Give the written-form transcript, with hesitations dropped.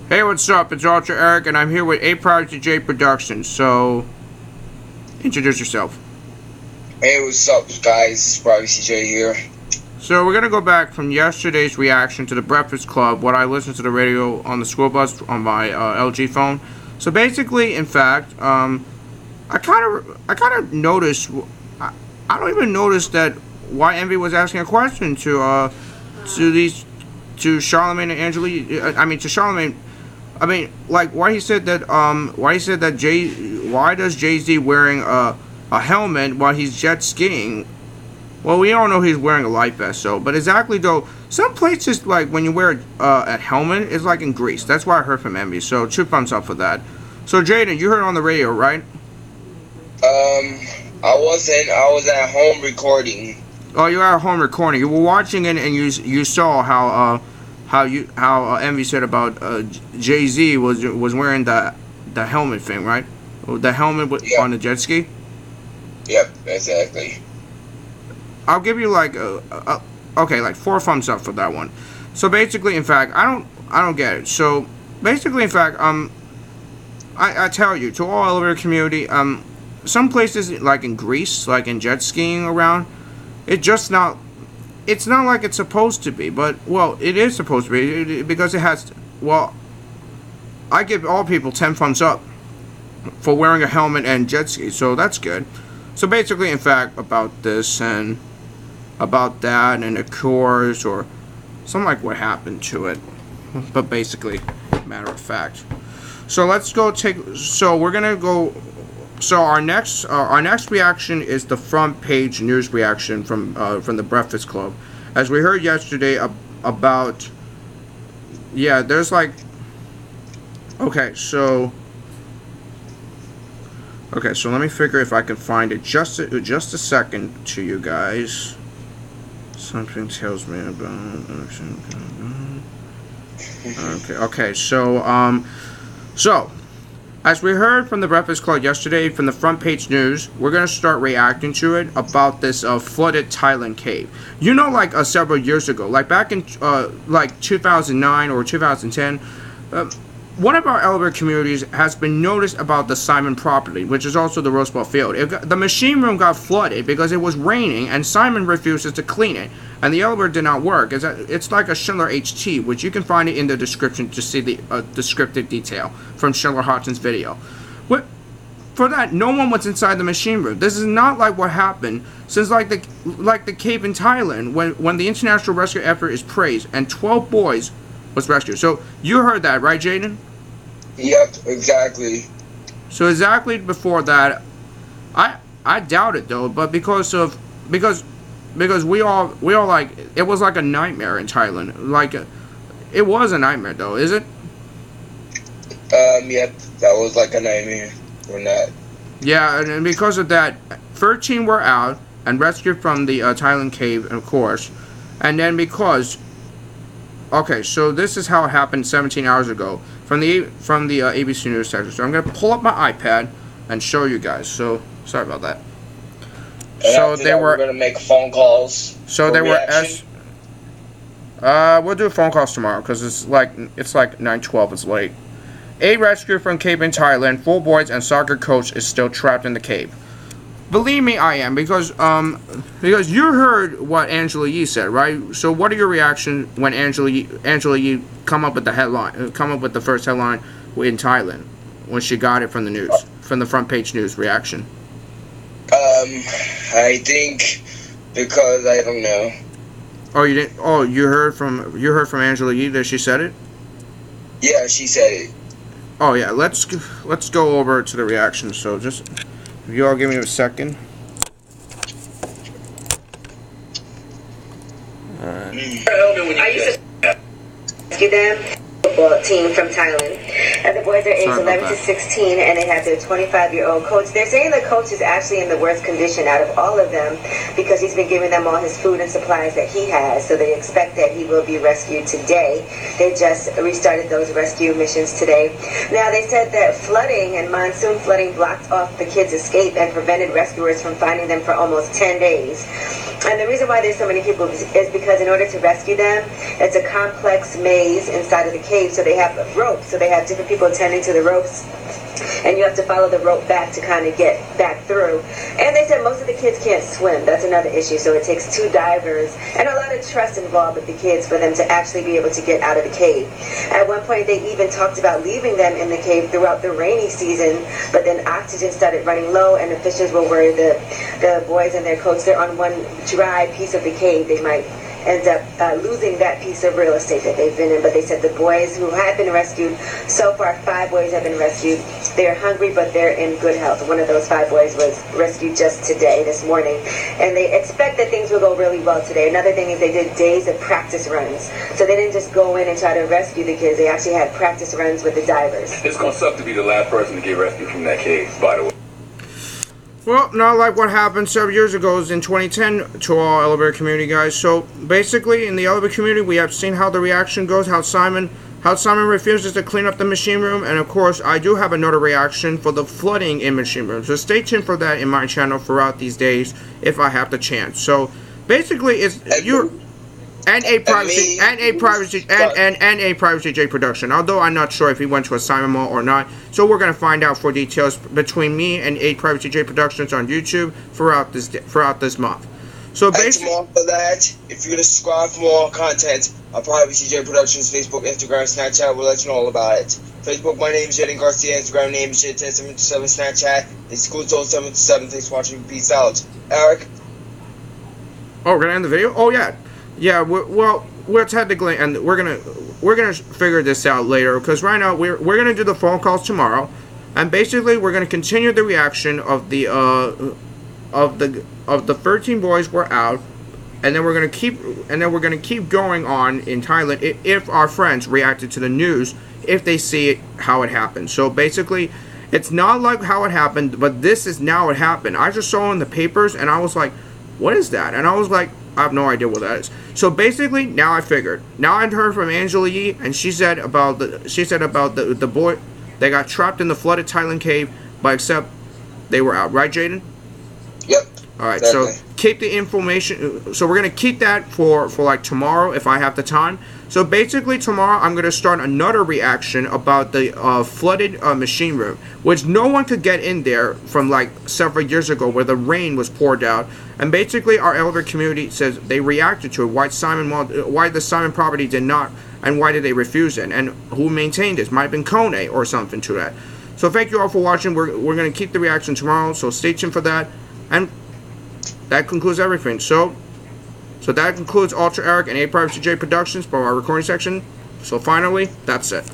Hey, what's up? It's Ultra Eric, and I'm here with A Project J Productions. So, introduce yourself. Hey, what's up, guys? It's Privacy J here. So, we're gonna go back from yesterday's reaction to the Breakfast Club, what I listened to the radio on the school bus on my LG phone. So, basically, in fact, I kind of noticed. I don't even notice that why Envy was asking a question to Charlamagne and Angela. I mean, to Charlamagne. I mean, like why he said that why does Jay-Z wearing a helmet while he's jet skiing? Well, we all know he's wearing a life vest, so but exactly though, some places like when you wear a helmet, it's like in Greece. That's what I heard from Envy. So 2 thumbs up for that. So Jaden, you heard it on the radio, right? I wasn't. I was at home recording. Oh, you were at home recording. You were watching it, and you saw how Envy said about Jay-Z was wearing the helmet thing, right? The helmet Yep. on the jet ski. Yep, exactly. I'll give you like okay, like 4 thumbs up for that one. So basically, in fact, I don't get it. So basically, in fact, I tell you to all over the community, some places like in Greece, like in jet skiing around, it's not like it's supposed to be, but well, it is supposed to be because it has. Well, I give all people 10 thumbs up for wearing a helmet and jet ski, so that's good. So basically, in fact, about this and about that and the course or something like what happened to it, but basically, matter of fact. So let's go take. So we're gonna go. So our next reaction is the front page news reaction from the Breakfast Club. As we heard yesterday about, yeah, there's like, okay, so let me figure if I can find it just a second to you guys. Something tells me about, okay, so as we heard from the Breakfast Club yesterday from the front page news, we're going to start reacting to it about this flooded Thailand cave. You know, like several years ago, like back in like 2009 or 2010, one of our elevator communities has been noticed about the Simon property, which is also the Rose Bowl field. The machine room got flooded because it was raining and Simon refuses to clean it, and the elevator did not work. It's like a Schindler HT, which you can find it in the description to see the descriptive detail from Schindler Hodgson's video. For that, no one was inside the machine room. This is not like what happened since like the cave in Thailand when the international rescue effort is praised and 12 boys was rescued. So you heard that, right, Jaden? Yep, exactly. So exactly before that, I doubt it though, but because we all like it was like a nightmare in Thailand. Like it was a nightmare though, is it? Yep, that was like a nightmare or not. Yeah, and because of that, 13 were out and rescued from the Thailand cave, of course, and then because. Okay, so this is how it happened 17 hours ago from the ABC News section. So I'm gonna pull up my iPad and show you guys. So sorry about that. And so they were gonna make phone calls. So they reaction. we'll do phone calls tomorrow because it's like 9:12. It's late. A rescue from cave in Thailand. 4 boys and soccer coach is still trapped in the cave. Believe me, I am because you heard what Angela Yee said, right? So what are your reactions when Angela Yee come up with the first headline in Thailand when she got it from the news, from the front page news reaction? I think because I don't know. Oh, you didn't. Oh, you heard from Angela Yee that she said it. Yeah, she said it. Oh yeah, let's go over to the reaction. So just. If you all give me a second. I used to rescue them. Football team from Thailand, and the boys are aged 11 to 16, and they have their 25-year-old coach. They're saying the coach is actually in the worst condition out of all of them because he's been giving them all his food and supplies that he has, so they expect that he will be rescued today. They just restarted those rescue missions today. Now, they said that flooding and monsoon flooding blocked off the kids' escape and prevented rescuers from finding them for almost 10 days. And the reason why there's so many people is because in order to rescue them, it's a complex maze inside of the cave. So they have ropes. So they have different people attending to the ropes. And you have to follow the rope back to kind of get back through. And they said most of the kids can't swim. That's another issue. So it takes 2 divers and a lot of trust involved with the kids for them to actually be able to get out of the cave. At one point, they even talked about leaving them in the cave throughout the rainy season, but then oxygen started running low, and officials were worried the boys and their coach, they're on one dry piece of the cave. They might end up losing that piece of real estate that they've been in. But they said the boys who have been rescued, so far 5 boys have been rescued. They're hungry, but they're in good health. One of those 5 boys was rescued just today, this morning. And they expect that things will go really well today. Another thing is they did days of practice runs. So they didn't just go in and try to rescue the kids. They actually had practice runs with the divers. It's going to suck to be the last person to get rescued from that cave, by the way. Well, not like what happened several years ago in 2010 to our Elevator community, guys. So basically, in the Elevator community, we have seen how the reaction goes, how Simon refuses to clean up the machine room, and of course, I do have another reaction for the flooding in machine room. So stay tuned for that in my channel throughout these days if I have the chance. So basically, it's a Privacy J production. Although I'm not sure if he went to a Simon Mall or not, so we're gonna find out for details between me and A Privacy J Productions on YouTube throughout this month. So basically, for that, if you're gonna subscribe for more content on Privacy J Productions, Facebook, Instagram, Snapchat, we'll let you know all about it. Facebook, my name is Jaden Garcia. Instagram name is J1077. Snapchat is School777. Thanks for watching. Peace out. Eric. Oh, we're gonna end the video. Oh yeah. Yeah, we're technically, and we're gonna figure this out later, because right now we're gonna do the phone calls tomorrow, and basically we're gonna continue the reaction of the 13 boys were out, and then we're gonna keep going on in Thailand if our friends reacted to the news, if they see it how it happened. So basically, it's not like how it happened, but this is now it happened. I just saw in the papers, and I was like, what is that? And I was like, I have no idea what that is. So basically, now I figured. Now I heard from Angela Yee, and she said about the boy. They got trapped in the flooded Thailand cave, but except they were out. Right, Jaden? Yep. All right. Exactly. So keep the information. So we're gonna keep that for like tomorrow if I have the time. So basically tomorrow I'm gonna start another reaction about the flooded machine room, which no one could get in there from like several years ago, where the rain was poured out. And basically our Elevator community says they reacted to it. Why the Simon property did not, and why did they refuse it? And who maintained it? Might have been Kone or something to that. So thank you all for watching. We're gonna keep the reaction tomorrow. So stay tuned for that. And that concludes everything. So that concludes Ultra Eric and A Privacy J Productions for our recording section. So finally, that's it.